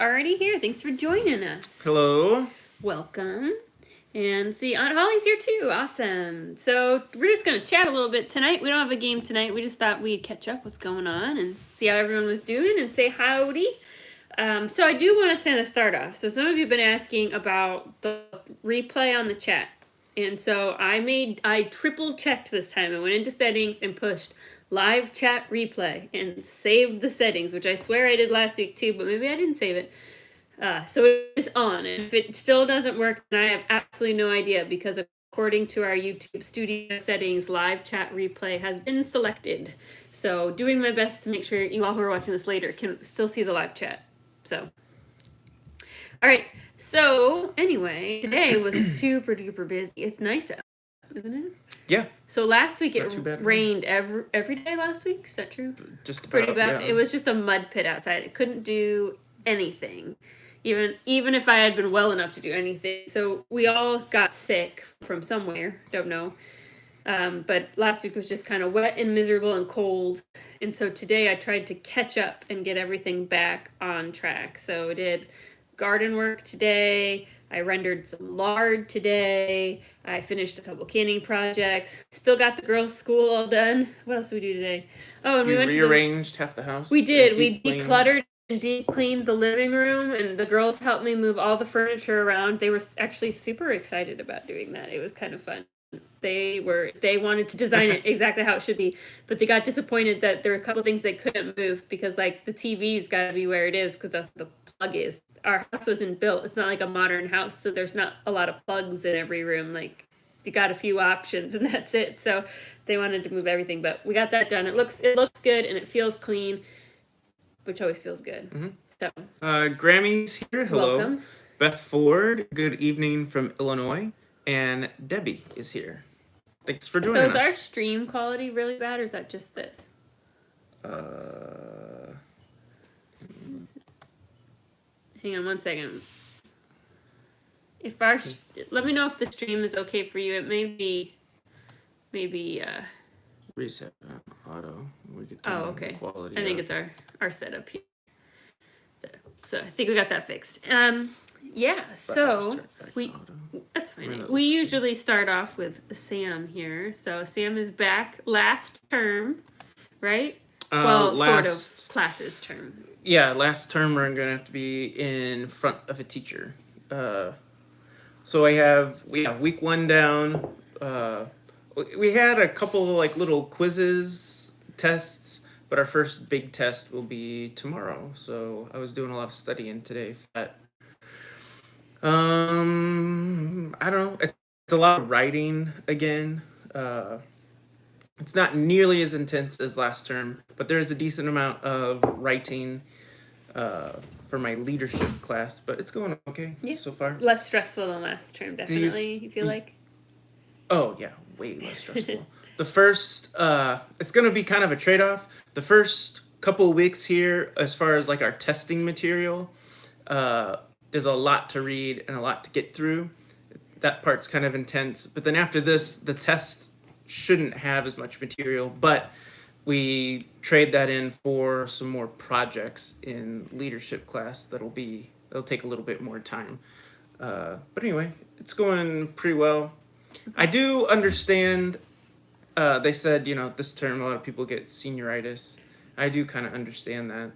already here. Thanks for joining us. Hello. Welcome. And see, Aunt Holly's here too. Awesome. So we're just going to chat a little bit tonight. We don't have a game tonight. We just thought we'd catch up what's going on and see how everyone was doing and say howdy. So I do want to start off. So some of you have been asking about the replay on the chat. And so I triple checked this time. I went into settings and pushed live chat replay and saved the settings, which I swear I did last week too, but maybe I didn't save it. So it is on. And if it still doesn't work, then I have absolutely no idea, because according to our YouTube studio settings, live chat replay has been selected. So doing my best to make sure you all who are watching this later can still see the live chat. So, all right. So anyway, today was super duper busy. It's nice out, isn't it? Yeah. So last week it rained every day last week. Is that true? Just about, pretty bad. Yeah. It was just a mud pit outside. It couldn't do anything, even if I had been well enough to do anything. So we all got sick from somewhere. Don't know. But last week was just kind of wet and miserable and cold. And so today I tried to catch up and get everything back on track. So I did garden work today. I rendered some lard today. I finished a couple canning projects. Still got the girls' school all done. What else did we do today? Oh, and we went rearranged half the house. We did. We decluttered and deep cleaned the living room, and the girls helped me move all the furniture around. They were actually super excited about doing that. It was kind of fun. They wanted to design it exactly how it should be, but they got disappointed that there were a couple of things they couldn't move, because like the TV's got to be where it is, because that's the plug is. Our house wasn't built. It's not like a modern house, so there's not a lot of plugs in every room. Like, you got a few options and that's it. So they wanted to move everything, but we got that done. It looks good and it feels clean, which always feels good. Mm-hmm. So Grammy's here. Hello. Welcome. Beth Ford, good evening from Illinois. And Debbie is here. Thanks for joining us. So is our stream quality really bad, or is that just this? Hang on one second. Let me know if the stream is okay for you. It may be reset auto. We could turn okay. Quality. I think it's our setup here. So I think we got that fixed. Yeah, so that's fine. We usually start off with Sam here. So Sam is back last term, right? Sort of classes term. Yeah, last term we're gonna have to be in front of a teacher. So we have week 1 down. We had a couple of like little quizzes, tests, but our first big test will be tomorrow. So I was doing a lot of studying today for that. I don't know. It's a lot of writing again. It's not nearly as intense as last term, but there is a decent amount of writing for my leadership class, but it's going okay so far. Less stressful than last term, definitely, you feel like? Oh, yeah, way less stressful. The first, it's going to be kind of a trade-off. The first couple of weeks here, as far as like our testing material, there's a lot to read and a lot to get through. That part's kind of intense. But then after this, the test shouldn't have as much material, but we trade that in for some more projects in leadership class that'll take a little bit more time. But anyway, it's going pretty well. I do understand, they said, this term a lot of people get senioritis. I do kind of understand that.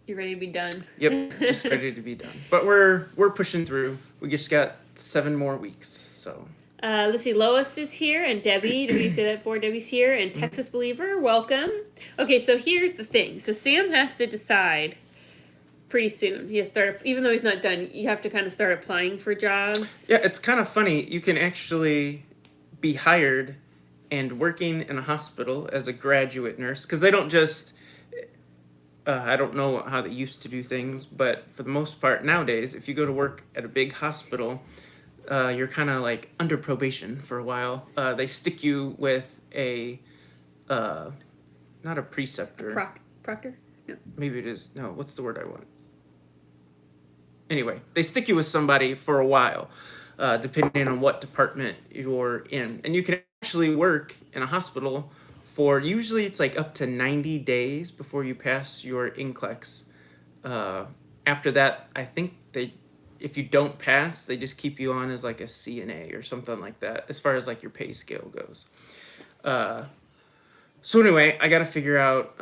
You're ready to be done. Yep, just ready to be done. But we're pushing through. We just got 7 more weeks, so. Let's see, Lois is here, and Debbie, did we say that before? Debbie's here, and Texas Believer, welcome. Okay, so here's the thing. So Sam has to decide pretty soon. He has to start, even though he's not done, you have to kind of start applying for jobs. Yeah, it's kind of funny. You can actually be hired and working in a hospital as a graduate nurse, because they don't just... I don't know how they used to do things, but for the most part nowadays, if you go to work at a big hospital, you're kind of like under probation for a while. They stick you with a, not a preceptor. Proctor? No. Maybe it is. No, what's the word I want? Anyway, they stick you with somebody for a while, depending on what department you're in. And you can actually work in a hospital for, usually it's like up to 90 days before you pass your NCLEX after that, I think if you don't pass, they just keep you on as like a CNA or something like that, as far as like your pay scale goes. So anyway, I got to figure out,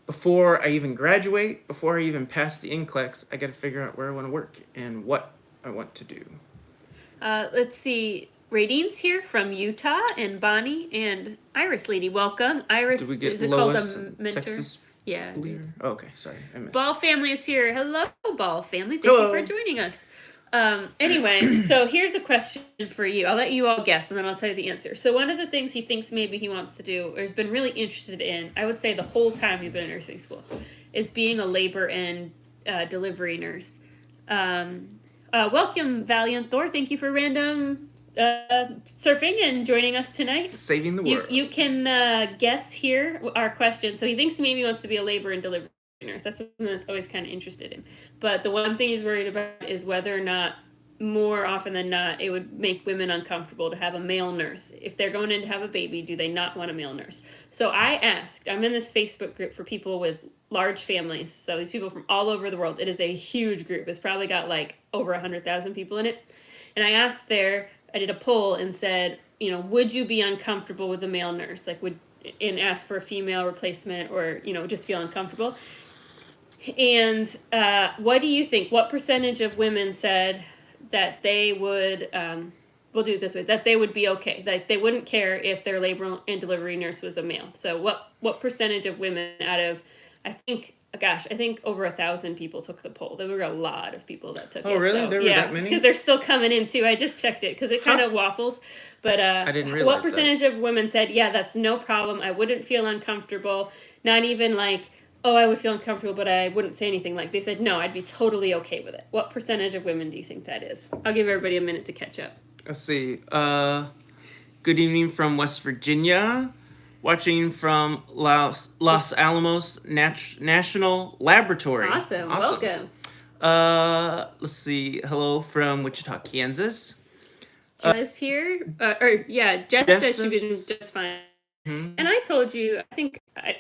before I even graduate, before I even pass the NCLEX, I got to figure out where I want to work and what I want to do. Let's see. Radine's here from Utah, and Bonnie and Iris Lady. Welcome. Iris, Did we get is it Lois, called a mentor? Texas? Yeah. Oh, okay, sorry, I missed. Ball family is here. Hello, Ball family. Thank Hello. you for joining us. Anyway, so here's a question for you. I'll let you all guess, and then I'll tell you the answer. So one of the things he thinks maybe he wants to do, or has been really interested in, I would say the whole time you've been in nursing school, is being a labor and delivery nurse. Welcome, Valiant Thor. Thank you for random surfing and joining us tonight. Saving the world. You can guess here our question. So he thinks maybe he wants to be a labor and delivery nurse. That's something that's always kind of interested in. But the one thing he's worried about is whether or not, more often than not, it would make women uncomfortable to have a male nurse. If they're going in to have a baby, do they not want a male nurse? So I asked, I'm in this Facebook group for people with large families. So these people from all over the world. It is a huge group. It's probably got like over 100,000 people in it. And I asked I did a poll and said, would you be uncomfortable with a male nurse? And ask for a female replacement, or, just feel uncomfortable. And what do you think? What percentage of women said that they would, we'll do it this way, that they would be okay, that they wouldn't care if their labor and delivery nurse was a male? So what percentage of women out of, I think over 1,000 people took the poll. There were a lot of people that took it. Oh, really? So, there were that many? Because they're still coming in too. I just checked it because it kind of waffles. But I didn't realize what percentage of women said, yeah, that's no problem. I wouldn't feel uncomfortable. Not even like, oh, I would feel uncomfortable, but I wouldn't say anything. Like, they said, no, I'd be totally okay with it. What percentage of women do you think that is? I'll give everybody a minute to catch up. Let's see. Good evening from West Virginia. Watching from Los Alamos National Laboratory. Awesome. Welcome. Let's see. Hello from Wichita, Kansas. Jess here. Jess says she did just fine. Mm-hmm. And I told you, I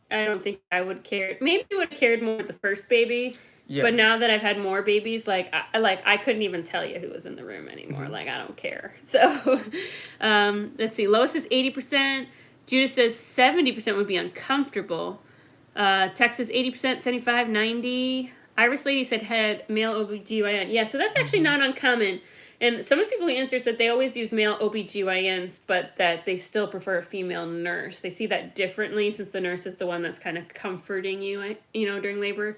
don't think I would care. Maybe I would have cared more with the first baby. Yeah. But now that I've had more babies, I couldn't even tell you who was in the room anymore. Mm-hmm. I don't care. So, let's see. Lois says 80%. Judith says 70% would be uncomfortable. Texas 80%, 75, 90. Iris Lady said had male OBGYN. Yeah, so that's actually not uncommon. And some of the people who answer said they always use male OBGYNs, but that they still prefer a female nurse. They see that differently since the nurse is the one that's kind of comforting you, during labor.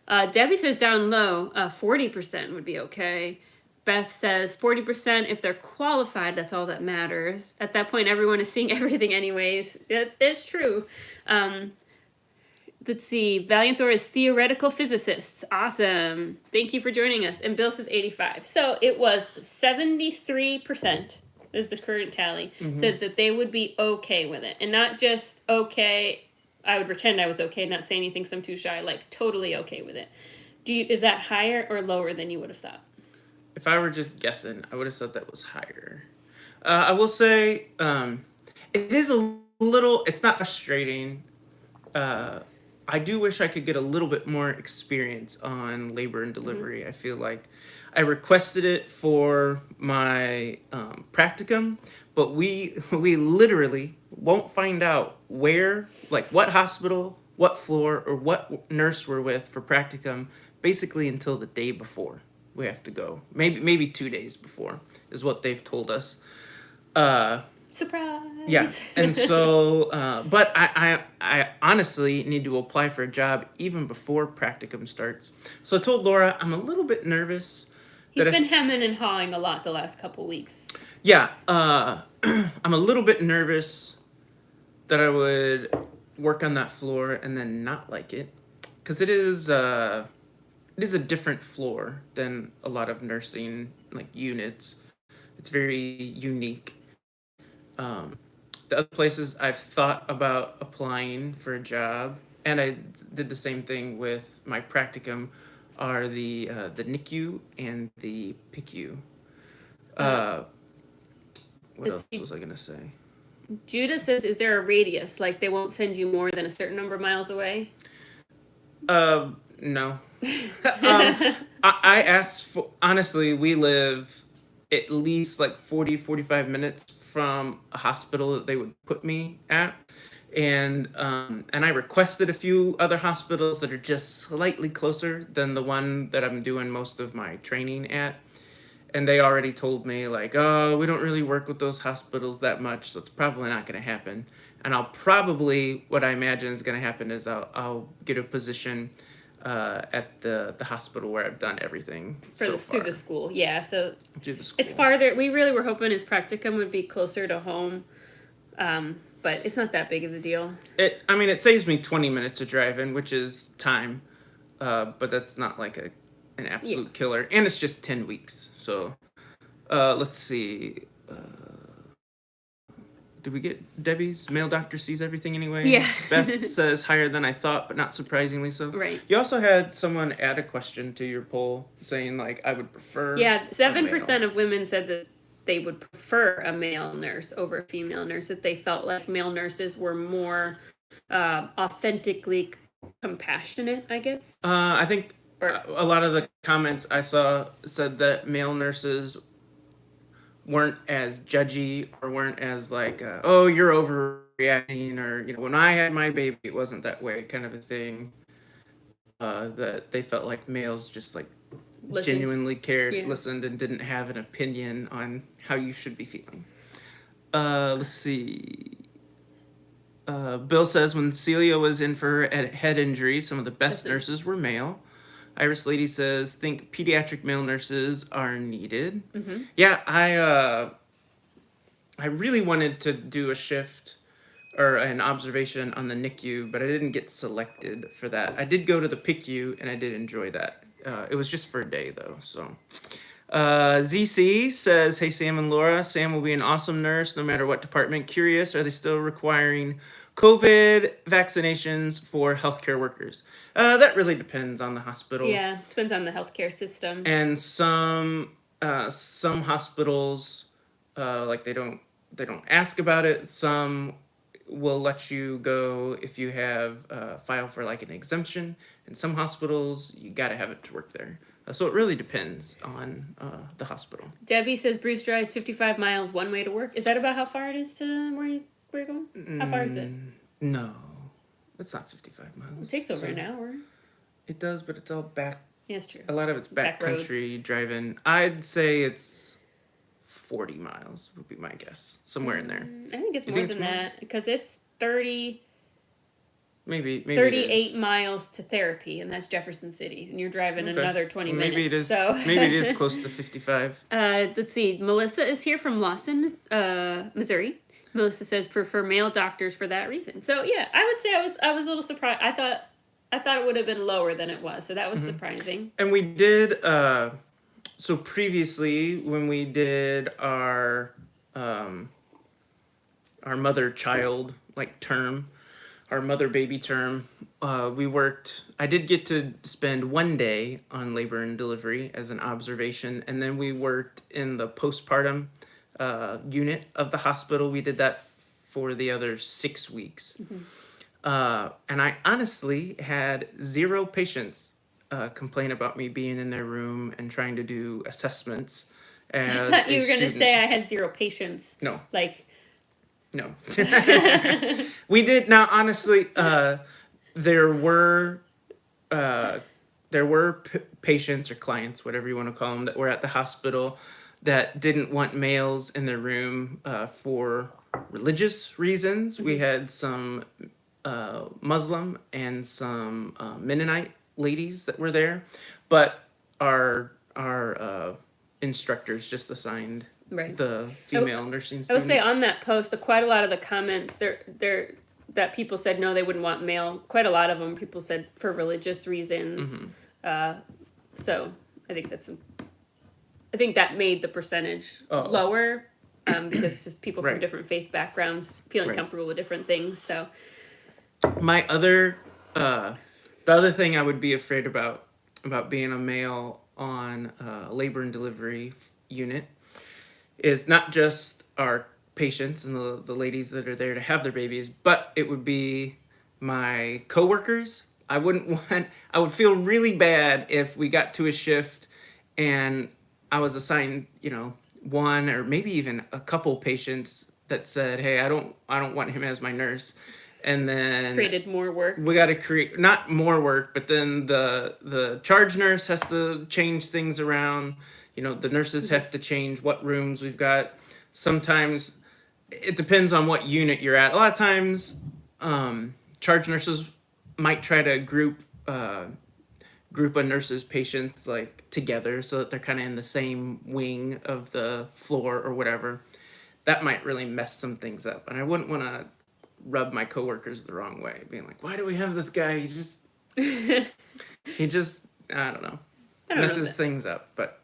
Debbie says down low, 40% would be okay. Beth says 40% if they're qualified, that's all that matters. At that point, everyone is seeing everything anyways. It's true. Let's see. Valiant Thor is theoretical physicists. Awesome. Thank you for joining us. And Bill says 85. So it was 73% is the current tally. Mm-hmm. Said that they would be okay with it. And not just okay, I would pretend I was okay, not say anything because I'm too shy. Totally okay with it. Is that higher or lower than you would have thought? If I were just guessing, I would have said that was higher. I will say it is a little, it's not frustrating. I do wish I could get a little bit more experience on labor and delivery. Mm-hmm. I feel like I requested it for my practicum, but we literally won't find out where, what hospital, what floor, or what nurse we're with for practicum basically until the day before. We have to go. Maybe 2 days before is what they've told us. Surprise! Yeah, and so, but I honestly need to apply for a job even before practicum starts. So I told Laura I'm a little bit nervous. He's been hemming and hawing a lot the last couple weeks. Yeah, I'm a little bit nervous that I would work on that floor and then not like it, because it is a different floor than a lot of nursing units. It's very unique. The other places I've thought about applying for a job, and I did the same thing with my practicum, are the NICU and the PICU. What else was I gonna say? Judah says, "Is there a radius? They won't send you more than a certain number of miles away?" No. I asked for, honestly, we live at least like 40, 45 minutes from a hospital that they would put me at. And I requested a few other hospitals that are just slightly closer than the one that I'm doing most of my training at. And they already told me like, oh, we don't really work with those hospitals that much, so it's probably not going to happen. And I'll probably, what I imagine is going to happen is I'll get a position at the hospital where I've done everything so far. Through the school. Yeah, so Through the school. it's farther. We really were hoping his practicum would be closer to home, but it's not that big of a deal. It saves me 20 minutes of driving, which is time, but that's not like an absolute killer. And it's just 10 weeks. So let's see. Did we get Debbie's male doctor sees everything anyway? Yeah. Beth says higher than I thought, but not surprisingly so. Right. You also had someone add a question to your poll saying like, I would prefer. Yeah, 7% of women said that they would prefer a male nurse over a female nurse, that they felt like male nurses were more authentically compassionate, I guess. I think a lot of the comments I saw said that male nurses weren't as judgy or weren't as like, oh, you're overreacting, or, when I had my baby, it wasn't that way, kind of a thing. That they felt like males just like genuinely cared, listened, and didn't have an opinion on how you should be feeling. Let's see. Bill says when Celia was in for her head injury, some of the best nurses were male. Iris Lady says, think pediatric male nurses are needed. Mm-hmm. Yeah, I really wanted to do a shift or an observation on the NICU, but I didn't get selected for that. I did go to the PICU, and I did enjoy that. It was just for a day, though, so... ZC says, hey, Sam and Laura. Sam will be an awesome nurse no matter what department. Curious, are they still requiring COVID vaccinations for healthcare workers? That really depends on the hospital. Yeah, it depends on the healthcare system. And some hospitals, like they don't ask about it. Some will let you go if you have file for like an exemption. In some hospitals, you got to have it to work there. So it really depends on the hospital. Debbie says Bruce drives 55 miles one way to work. Is that about how far it is to where you're going? How far is it? No, it's not 55 miles. It takes over an hour. It does, but it's all back. Yeah, it's true. A lot of it's back country driving. I'd say it's 40 miles would be my guess. Somewhere in there. I think it's more than that because it's 30... Maybe 38 miles to therapy, and that's Jefferson City, and you're driving another 20 minutes. Maybe it is. So. Maybe it is close to 55. Let's see. Melissa is here from Lawson, Missouri. Melissa says prefer male doctors for that reason. So yeah, I would say I was a little surprised. I thought it would have been lower than it was, so that was surprising. And we did. So previously, when we did our mother-child term. Our mother-baby term, I did get to spend one day on labor and delivery as an observation, and then we worked in the postpartum unit of the hospital. We did that for the other 6 weeks. Mm-hmm. And I honestly had 0 patients complain about me being in their room and trying to do assessments. As I thought you were going to say I had 0 patients. No. No. We did. Now, honestly, there were patients or clients, whatever you want to call them, that were at the hospital that didn't want males in their room for religious reasons. Mm-hmm. We had some Muslim and some Mennonite ladies that were there, but our instructors just assigned the female nursing students. I would say on that post, quite a lot of the comments that people said no, they wouldn't want male. Quite a lot of them, people said for religious reasons. Mm-hmm. So I think that made the percentage lower because just people from different faith backgrounds feeling comfortable with different things. So the other thing I would be afraid about being a male on labor and delivery unit is not just our patients and the ladies that are there to have their babies, but it would be my coworkers I wouldn't want, I would feel really bad if we got to a shift and I was assigned, one or maybe even a couple patients that said, "Hey, I don't want him as my nurse." And then Created more work. we got to create not more work, but then the charge nurse has to change things around. The nurses have to change what rooms we've got. Sometimes it depends on what unit you're at. A lot of times, charge nurses might try to group of nurses patients like together so that they're kind of in the same wing of the floor or whatever. That might really mess some things up, and I wouldn't want to rub my coworkers the wrong way, being like, "Why do we have this guy? He just I don't know, messes things up." But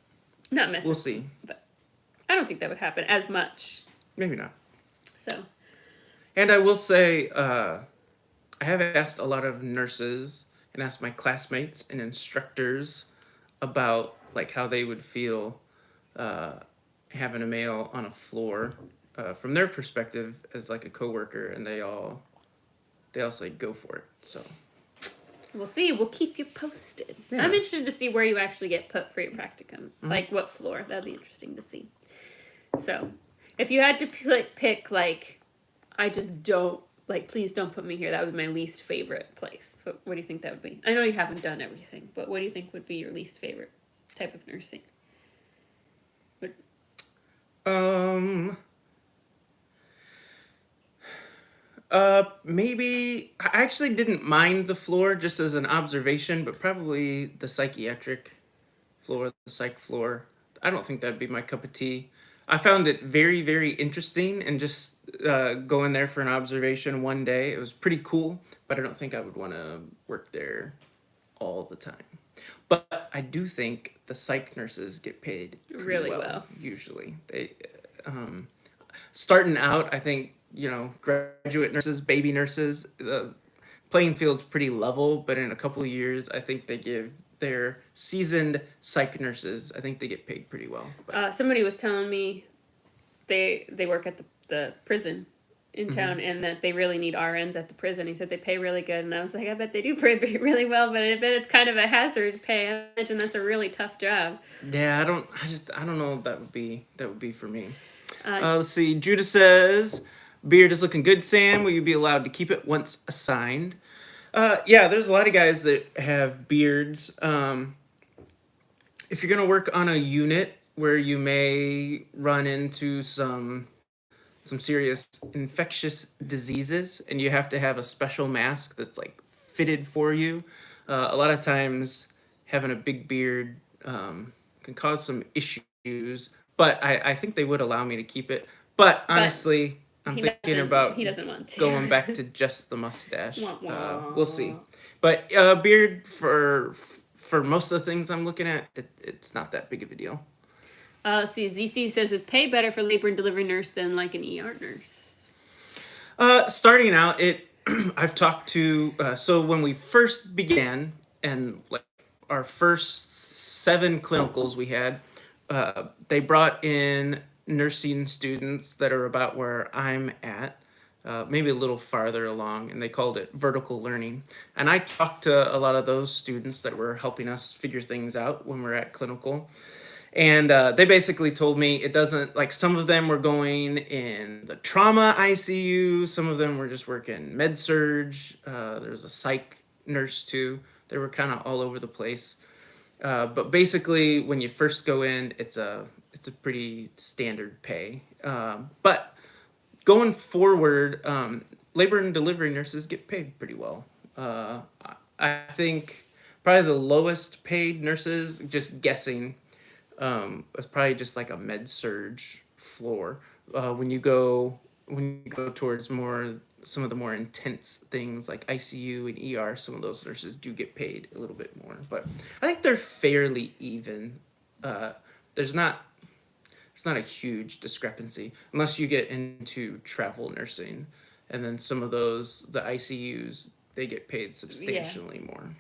not messes. we'll see. But I don't think that would happen as much. Maybe not. So. And I will say, I have asked a lot of nurses and asked my classmates and instructors about like how they would feel having a male on a floor from their perspective as like a coworker, and they all say go for it. So we'll see. We'll keep you posted. Yeah. I'm interested to see where you actually get put for your practicum. Like what floor. That'd be interesting to see. So if you had to pick like, I just don't, like, please don't put me here, that would be my least favorite place. What do you think that would be? I know you haven't done everything, but what do you think would be your least favorite type of nursing? Maybe I actually didn't mind the floor just as an observation, but probably the psychiatric floor, the psych floor. I don't think that'd be my cup of tea. I found it very, very interesting, and just going there for an observation one day, it was pretty cool, but I don't think I would want to work there all the time. But I do think the psych nurses get paid pretty really well. Usually. They starting out, I think, graduate nurses, baby nurses, the playing field's pretty level, but in a couple of years, I think they give their seasoned psych nurses, I think they get paid pretty well. Somebody was telling me they work at the prison in town, and that they really need RNs at the prison. He said they pay really good, and I was like, I bet they do pay really well, but I bet it's kind of a hazard pay. I imagine that's a really tough job. Yeah, I don't know if that would be for me. Let's see. Judah says, "Beard is looking good, Sam. Will you be allowed to keep it once assigned?" Yeah, there's a lot of guys that have beards. If you're gonna work on a unit where you may run into some serious infectious diseases, and you have to have a special mask that's like fitted for you, a lot of times having a big beard can cause some issues. But I think they would allow me to keep it. But honestly, I'm thinking about he doesn't want to. going back to just the mustache. We'll see. But beard for most of the things I'm looking at, it's not that big of a deal. Let's see. ZC says, is pay better for labor and delivery nurse than like an ER nurse? Starting out, I've talked to, so when we first began, and like our first 7 clinicals we had, they brought in nursing students that are about where I'm at, maybe a little farther along, and they called it vertical learning. And I talked to a lot of those students that were helping us figure things out when we're at clinical. And they basically told me it doesn't, like, some of them were going in the trauma ICU, some of them were just working med surge, there was a psych nurse too. They were kind of all over the place. But basically, when you first go in, it's a pretty standard pay. But going forward, labor and delivery nurses get paid pretty well. I think probably the lowest paid nurses, just guessing, was probably just like a med surge floor. When you go towards some of the more intense things like ICU and ER, some of those nurses do get paid a little bit more. But I think they're fairly even. It's not a huge discrepancy unless you get into travel nursing, and then some of those, the ICUs, they get paid substantially more.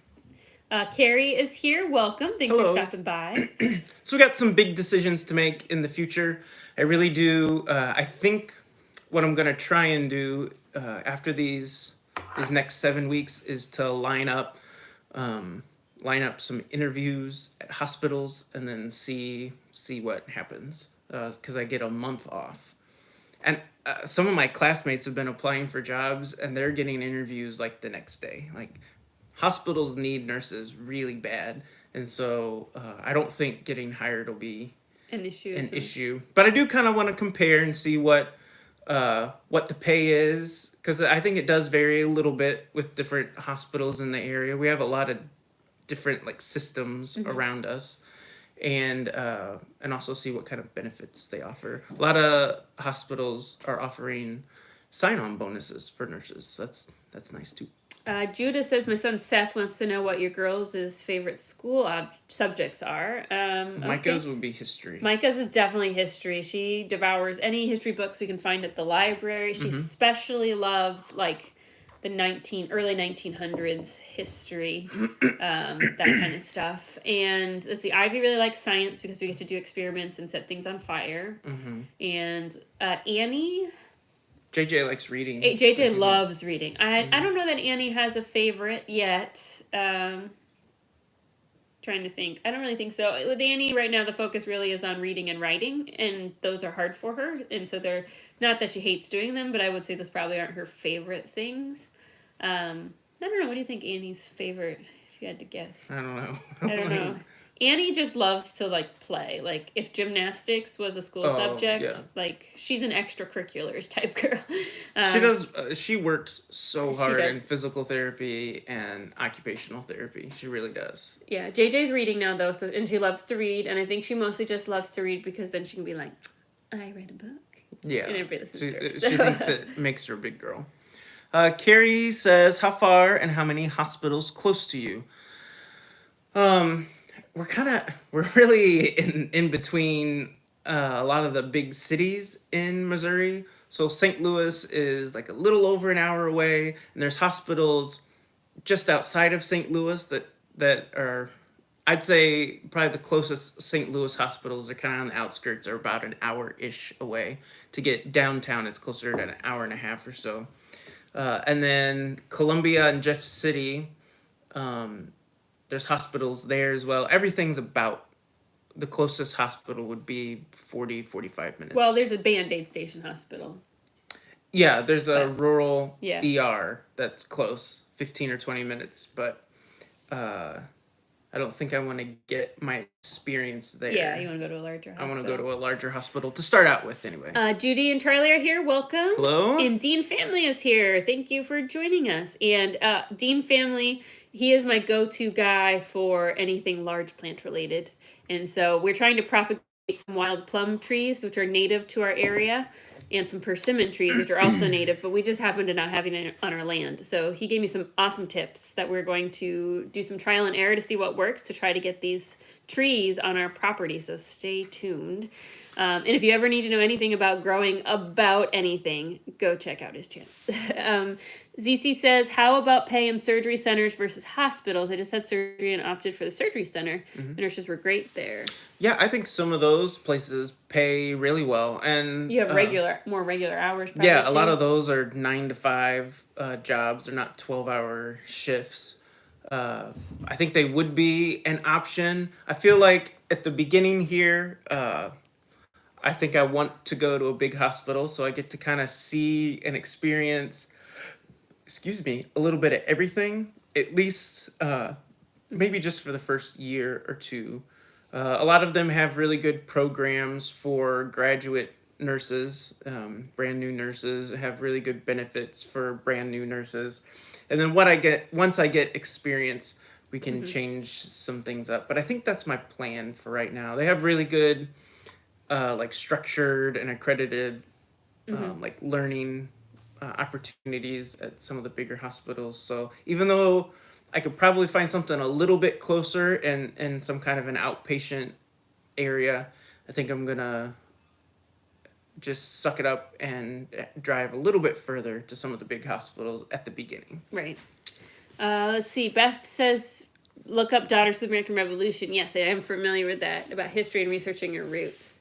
Carrie is here. Welcome. Thanks for stopping by. So we got some big decisions to make in the future. I really do. I think what I'm gonna try and do after these next 7 weeks is to line up line up some interviews at hospitals, and then see what happens. Because I get a month off, and some of my classmates have been applying for jobs, and they're getting interviews like the next day. Like, hospitals need nurses really bad, and so I don't think getting hired will be An issue. an issue. But I do kind of want to compare and see what the pay is, because I think it does vary a little bit with different hospitals in the area. We have a lot of different like systems around us, and also see what kind of benefits they offer. A lot of hospitals are offering sign-on bonuses for nurses. So that's nice too. Judah says, my son Seth wants to know what your girls' favorite school subjects are. Micah's would be history. Micah's is definitely history. She devours any history books we can find at the library. She especially loves like the early 1900s history, that kind of stuff. And let's see, Ivy really likes science because we get to do experiments and set things on fire. And Annie... JJ likes reading. JJ loves reading. I don't know that Annie has a favorite yet. Trying to think. I don't really think so. With Annie right now, the focus really is on reading and writing, and those are hard for her. And so they're not that she hates doing them, but I would say those probably aren't her favorite things. I don't know. What do you think Annie's favorite? If you had to guess. I don't know. I don't know. Annie just loves to like play. Like if gymnastics was a school subject, like she's an extracurriculars type girl. She does. She works so hard in physical therapy and occupational therapy. She really does. Yeah, JJ's reading now though, and she loves to read, and I think she mostly just loves to read because then she can be like, I read a book. Yeah, and everybody listens to her. So. She thinks it makes her a big girl. Carrie says, how far and how many hospitals close to you? We're really in between a lot of the big cities in Missouri. So St. Louis is like a little over an hour away, and there's hospitals just outside of St. Louis that are, I'd say probably the closest St. Louis hospitals are kind of on the outskirts, are about an hour-ish away. To get downtown, it's closer to an hour and a half or so. And then Columbia and Jeff City, there's hospitals there as well. Everything's about, the closest hospital would be 45 minutes. Well, there's a Band-Aid Station hospital. Yeah, there's a rural ER that's close, 15 or 20 minutes. But I don't think I want to get my experience there. Yeah, you want to go to a larger hospital. I want to go to a larger hospital to start out with anyway. Judy and Charlie are here. Welcome. Hello. And Dean Family is here. Thank you for joining us. And Dean Family, he is my go-to guy for anything large plant related. And so we're trying to propagate some wild plum trees, which are native to our area, and some persimmon trees, which are also native, but we just happen to not having it on our land. So he gave me some awesome tips that we're going to do some trial and error to see what works to try to get these trees on our property. So stay tuned. And if you ever need to know anything about growing about anything, go check out his channel. ZC says, how about pay in surgery centers versus hospitals? I just had surgery and opted for the surgery center. The nurses were great there. Yeah, I think some of those places pay really well. And you have more regular hours probably, yeah, a too. lot of those are 9 to 5 jobs. They're not 12-hour shifts. I think they would be an option. I feel like at the beginning here, I think I want to go to a big hospital so I get to kind of see and experience, a little bit of everything, at least maybe just for the first year or two. A lot of them have really good programs for graduate nurses, brand new nurses, have really good benefits for brand new nurses. And then once I get experience, we can change some things up. But I think that's my plan for right now. They have really good like structured and accredited like learning opportunities at some of the bigger hospitals. So even though I could probably find something a little bit closer in some kind of an outpatient area, I think I'm gonna just suck it up and drive a little bit further to some of the big hospitals at the beginning. Right. Let's see. Beth says, look up Daughters of the American Revolution. Yes, I am familiar with that, about history and researching your roots.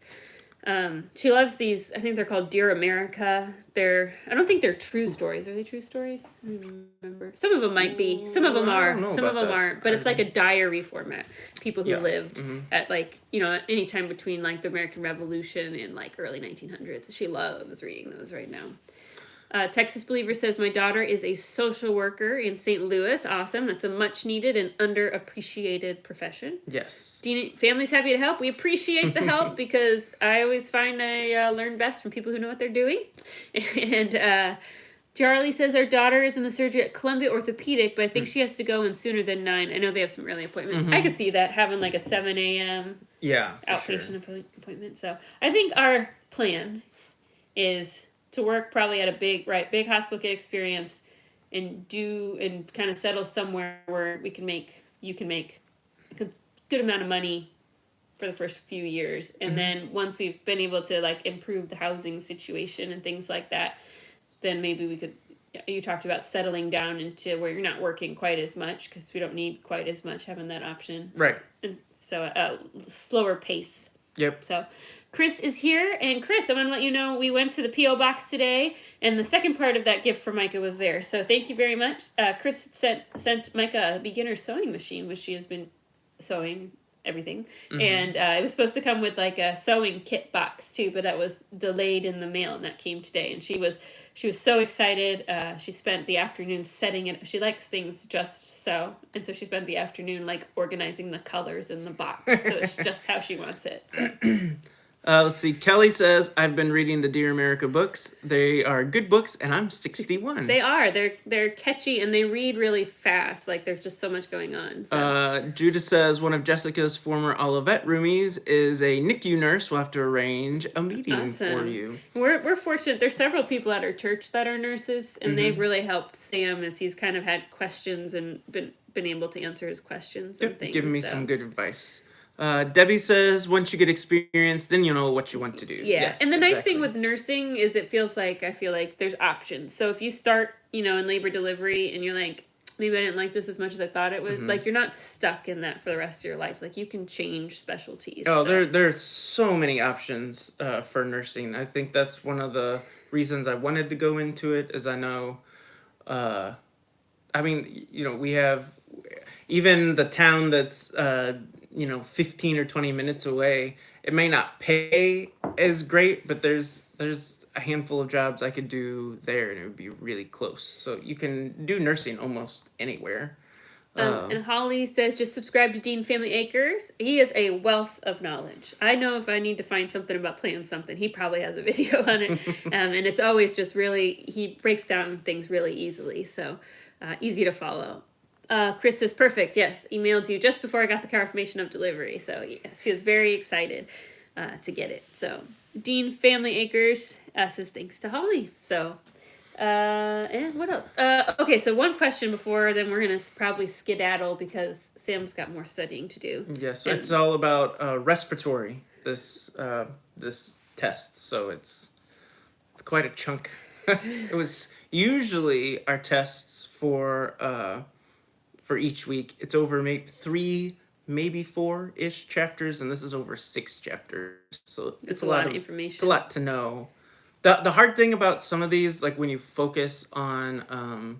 She loves these. I think they're called Dear America. I don't think they're true stories. Are they true stories? I don't remember. Some of them might be. Some of them I are. don't know Some of about them that. aren't. But it's like a diary format. People who Yeah. lived at like, any time between like the American Revolution and like early 1900s. She loves reading those right now. Texas Believer says, my daughter is a social worker in St. Louis. Awesome. That's a much needed and underappreciated profession. Yes. Family's happy to help. We appreciate the help because I always find I learn best from people who know what they're doing. And Charlie says our daughter is in the surgery at Columbia Orthopedic, but I think she has to go in sooner than 9. I know they have some early appointments. I could see that, having like a 7 a.m. outpatient appointment. So I think our plan is to work probably at a big hospital, get experience, and kind of settle somewhere where you can make a good amount of money for the first few years. And then once we've been able to like improve the housing situation and things like that, then maybe we could, you talked about settling down into where you're not working quite as much, because we don't need quite as much, having that option. Right. And so a slower pace. Yep. So Chris is here, and Chris, I want to let you know we went to the P.O. box today, and the second part of that gift for Micah was there. So thank you very much. Chris sent Micah a beginner sewing machine, which she has been sewing everything, and it was supposed to come with like a sewing kit box too, but that was delayed in the mail, and that came today. And she was so excited. She spent the afternoon setting it. She likes things just so, and so she spent the afternoon like organizing the colors in the box, so it's just how she wants it. So. Let's see. Kelly says, I've been reading the Dear America books. They are good books, and I'm 61. They are. They're catchy, and they read really fast. Like, there's just so much going on. So. Judah says, one of Jessica's former Olivet roomies is a NICU nurse. We'll have to arrange a meeting for you. We're fortunate. There's several people at our church that are nurses, and they've really helped Sam as he's kind of had questions and been able to answer his questions and things. Giving me some good advice. Debbie says, once you get experience, then you know what you want to do. Yeah. Yes, And the nice thing with nursing is I feel like there's options. So if you start, in labor delivery and you're like, maybe I didn't like this as much as I thought it would, like, you're not stuck in that for the rest of your life. Like, you can change specialties. Oh, there's so many options for nursing. I think that's one of the reasons I wanted to go into it, is I know, we have even the town that's 15 or 20 minutes away. It may not pay as great, but there's a handful of jobs I could do there, and it would be really close. So you can do nursing almost anywhere. And Holly says, just subscribe to Dean Family Acres. He is a wealth of knowledge. I know if I need to find something about planting something, he probably has a video on it. And it's always just really, he breaks down things really easily. So easy to follow. Chris says, perfect. Yes, emailed you just before I got the confirmation of delivery. So yes, she was very excited to get it. So Dean Family Acres says thanks to Holly. So, and what else? Okay, so one question before then we're going to probably skedaddle because Sam's got more studying to do. Yeah, so it's all about respiratory, this test. So it's quite a chunk. It was usually our tests for each week. It's over maybe 3, maybe 4-ish chapters, and this is over 6 chapters. So it's a lot of information. It's a lot to know. The hard thing about some of these, like when you focus on,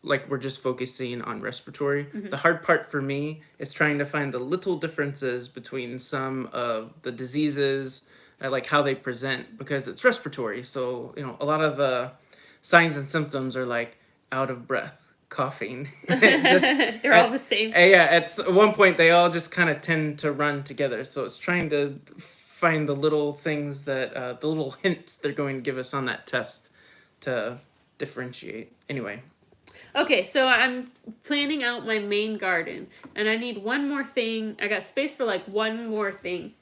like we're just focusing on respiratory, the hard part for me is trying to find the little differences between some of the diseases, like how they present, because it's respiratory. So, a lot of the signs and symptoms are like out of breath, coughing. They're all the same. Yeah, at one point they all just kind of tend to run together. So it's trying to find the little things that, the little hints they're going to give us on that test to differentiate. Anyway. Okay, so I'm planning out my main garden, and I need one more thing. I got space for like one more thing.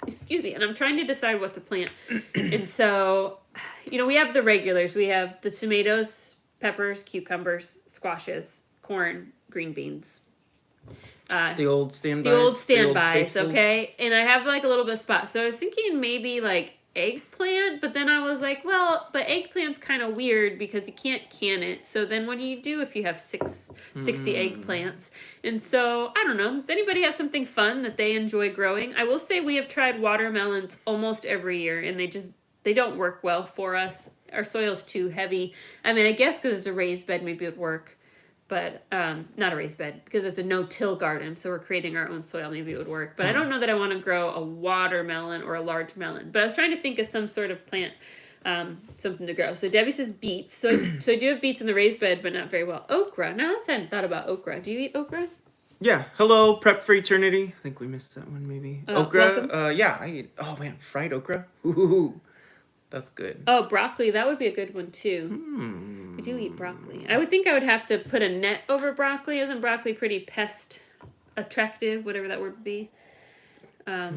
Excuse me, and I'm trying to decide what to plant. And so, we have the regulars. We have the tomatoes, peppers, cucumbers, squashes, corn, green beans. The old standbys. The old standbys, okay? And I have like a little bit of spot. So I was thinking maybe like eggplant, but then I was like, well, but eggplant's kind of weird because you can't can it. So then what do you do if you have 60 eggplants? And so, I don't know. Does anybody have something fun that they enjoy growing? I will say we have tried watermelons almost every year, and they don't work well for us. Our soil's too heavy. I mean, I guess because it's a raised bed, maybe it would work. But not a raised bed because it's a no-till garden, so we're creating our own soil. Maybe it would work, but I don't know that I want to grow a watermelon or a large melon. But I was trying to think of some sort of plant, something to grow. So Debbie says beets. So I do have beets in the raised bed, but not very well. Okra. Now I hadn't thought about okra. Do you eat okra? Yeah. Hello, Prep for Eternity. I think we missed that one, maybe. Okra. Yeah, I eat. Oh man, fried okra. Ooh, that's good. Oh, broccoli. That would be a good one too. I do eat broccoli. I would think I would have to put a net over broccoli. Isn't broccoli pretty pest attractive, whatever that word would be? I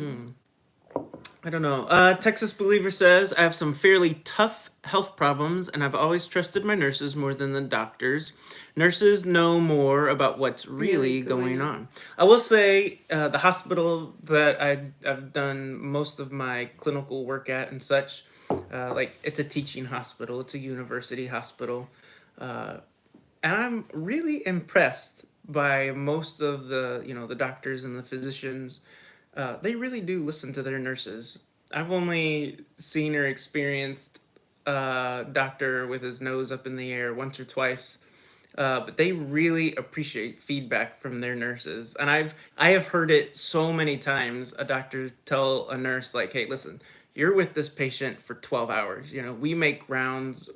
don't know. Texas Believer says, I have some fairly tough health problems, and I've always trusted my nurses more than the doctors. Nurses know more about what's really going on. I will say the hospital that I've done most of my clinical work at and such, like it's a teaching hospital, it's a university hospital, and I'm really impressed by most of the the doctors and the physicians. They really do listen to their nurses. I've only seen or experienced a doctor with his nose up in the air once or twice, but they really appreciate feedback from their nurses, and I have heard it so many times. A doctor tell a nurse like, "Hey, listen, you're with this patient for 12 hours. We make rounds,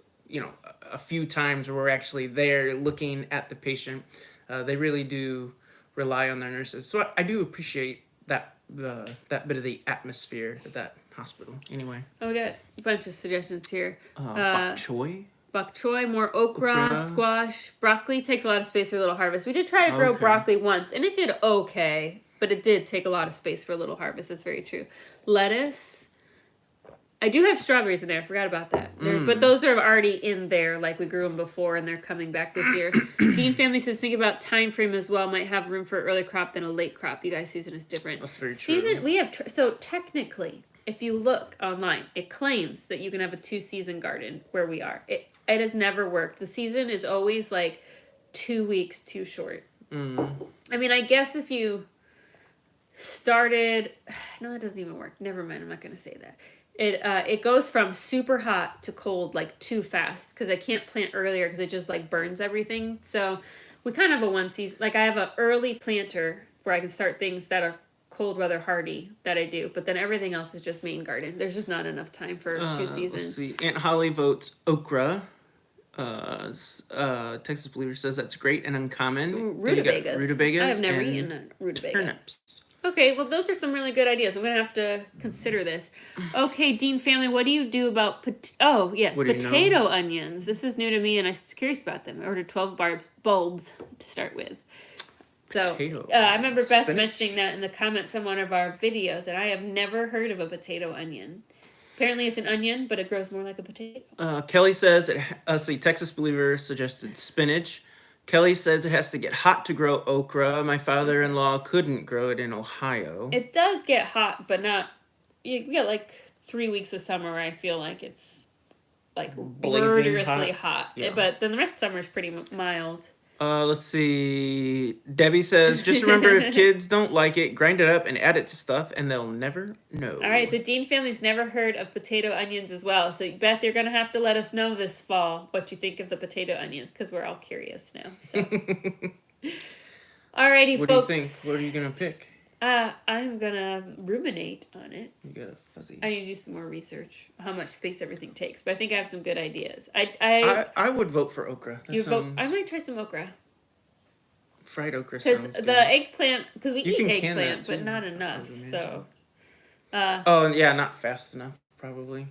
a few times where we're actually there looking at the patient." They really do rely on their nurses. So I do appreciate that bit of the atmosphere at that hospital. Anyway. Oh, we got a bunch of suggestions here. Bok choy. Bok choy, more okra, squash. Broccoli takes a lot of space for a little harvest. We did try to grow broccoli once, and it did okay, but it did take a lot of space for a little harvest. That's very true. Lettuce. I do have strawberries in there. I forgot about that. But those are already in there, like we grew them before, and they're coming back this year. Dean Family says, think about time frame as well. Might have room for an early crop than a late crop. You guys' season is different. That's very true. Season, we have, so technically, if you look online, it claims that you can have a 2-season garden where we are. It has never worked. The season is always like 2 weeks too short. I mean, I guess if you started, no, that doesn't even work. Never mind. I'm not going to say that. It goes from super hot to cold like too fast because I can't plant earlier because it just like burns everything. So we kind of have a 1 season. Like I have an early planter where I can start things that are cold weather hardy that I do, but then everything else is just main garden. There's just not enough time for 2 seasons. Let's see. Aunt Holly votes okra. Texas Believer says that's great and uncommon. Rutabagas. I have never eaten a rutabaga. Turnips. Okay, well, those are some really good ideas. I'm going to have to consider this. Okay, Dean Family, what do you do about potato onions? This is new to me, and I was curious about them. I ordered 12 bulbs to start with. So I remember Beth mentioning that in the comments on one of our videos, and I have never heard of a potato onion. Apparently it's an onion, but it grows more like a potato. Kelly says, Texas Believer suggested spinach. Kelly says it has to get hot to grow okra. My father-in-law couldn't grow it in Ohio. It does get hot, but not... You get like 3 weeks of summer where I feel like it's like murderously hot. Yeah. But then the rest of summer is pretty mild. Let's see. Debbie says, just remember if kids don't like it, grind it up and add it to stuff and they'll never know. All right, so Dean Family's never heard of potato onions as well. So Beth, you're going to have to let us know this fall what you think of the potato onions because we're all curious now. So. Alrighty, what folks. Do you think? What are you going to pick? I'm going to ruminate on it. You got a fuzzy. I need to do some more research, how much space everything takes. But I think I have some good ideas. I would vote for okra. I might try some okra. Fried okra sounds good. Because the eggplant, because we eat eggplant, but not enough. So. Not fast enough, probably.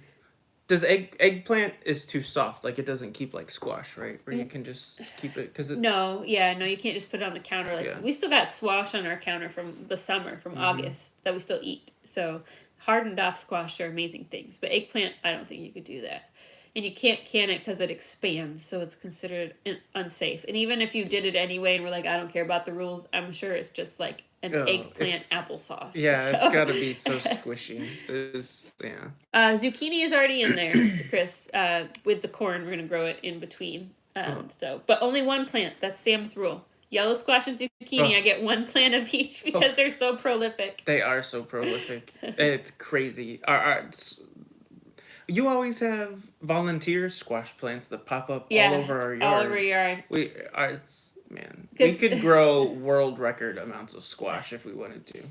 Does eggplant is too soft, like it doesn't keep like squash, right? Where you can just keep it because No, you can't just put it on the counter. We still got squash on our counter from the summer, from August, that we still eat. So hardened off squash are amazing things, but eggplant, I don't think you could do that. And you can't can it because it expands, so it's considered unsafe. And even if you did it anyway and were like, I don't care about the rules, I'm sure it's just like an Oh, eggplant it's- applesauce. Yeah, so. it's got to be so squishy. Yeah. Zucchini is already in there, Chris. With the corn, we're gonna grow it in between. But only one plant. That's Sam's rule. Yellow squash and zucchini, I get one plant of each because they're so prolific. They are so prolific. It's crazy. You always have volunteer squash plants that pop up all over our yard. All over your yard. We could grow world record amounts of squash if we wanted to.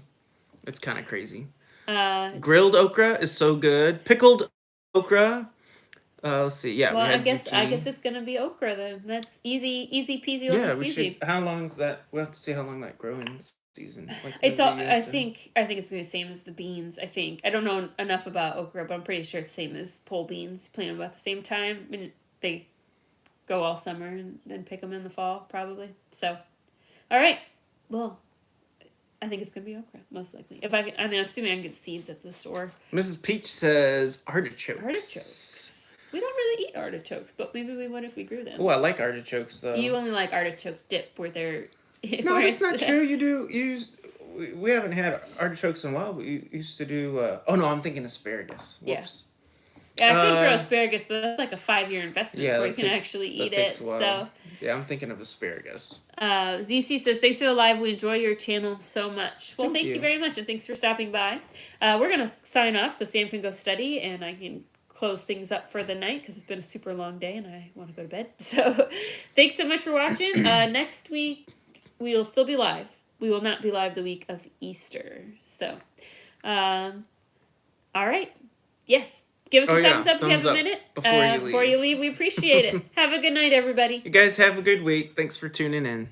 It's kind of crazy. Grilled okra is so good. Pickled okra. Let's see. Yeah, well, we had I guess zucchini. it's gonna be okra then. That's easy peasy Yeah, lemon we squeezy. should. How long is that? We'll have to see how long that growing season. Like, It's all. maybe I think it's gonna be the same as the beans. I think I don't know enough about okra, but I'm pretty sure it's the same as pole beans. Plant them about the same time, and they go all summer and then pick them in the fall probably. So, all right. Well, I think it's gonna be okra most likely. If I mean, assuming I can get seeds at the store. Mrs. Peach says artichokes. Artichokes. We don't really eat artichokes, but maybe we would if we grew them. Oh, I like artichokes though. You only like artichoke dip where they're. No, that's not true. You do use. We haven't had artichokes in a while. We used to do. Oh no, I'm thinking asparagus. Whoops. Yeah, I could grow asparagus, but that's like a 5-year investment before you can takes- actually that eat takes it. a while. So, Yeah, I'm thinking of asparagus. ZC says, thanks for the live. We enjoy your channel so much. Well, thank you very much, and thanks for stopping by. We're going to sign off so Sam can go study, and I can close things up for the night because it's been a super long day, and I want to go to bed. So, thanks so much for watching. Next week, we will still be live. We will not be live the week of Easter. So, all right. Yes. Give us a thumbs up if you have a minute. before you leave. Before you leave, we appreciate it. Have a good night, everybody. You guys have a good week. Thanks for tuning in.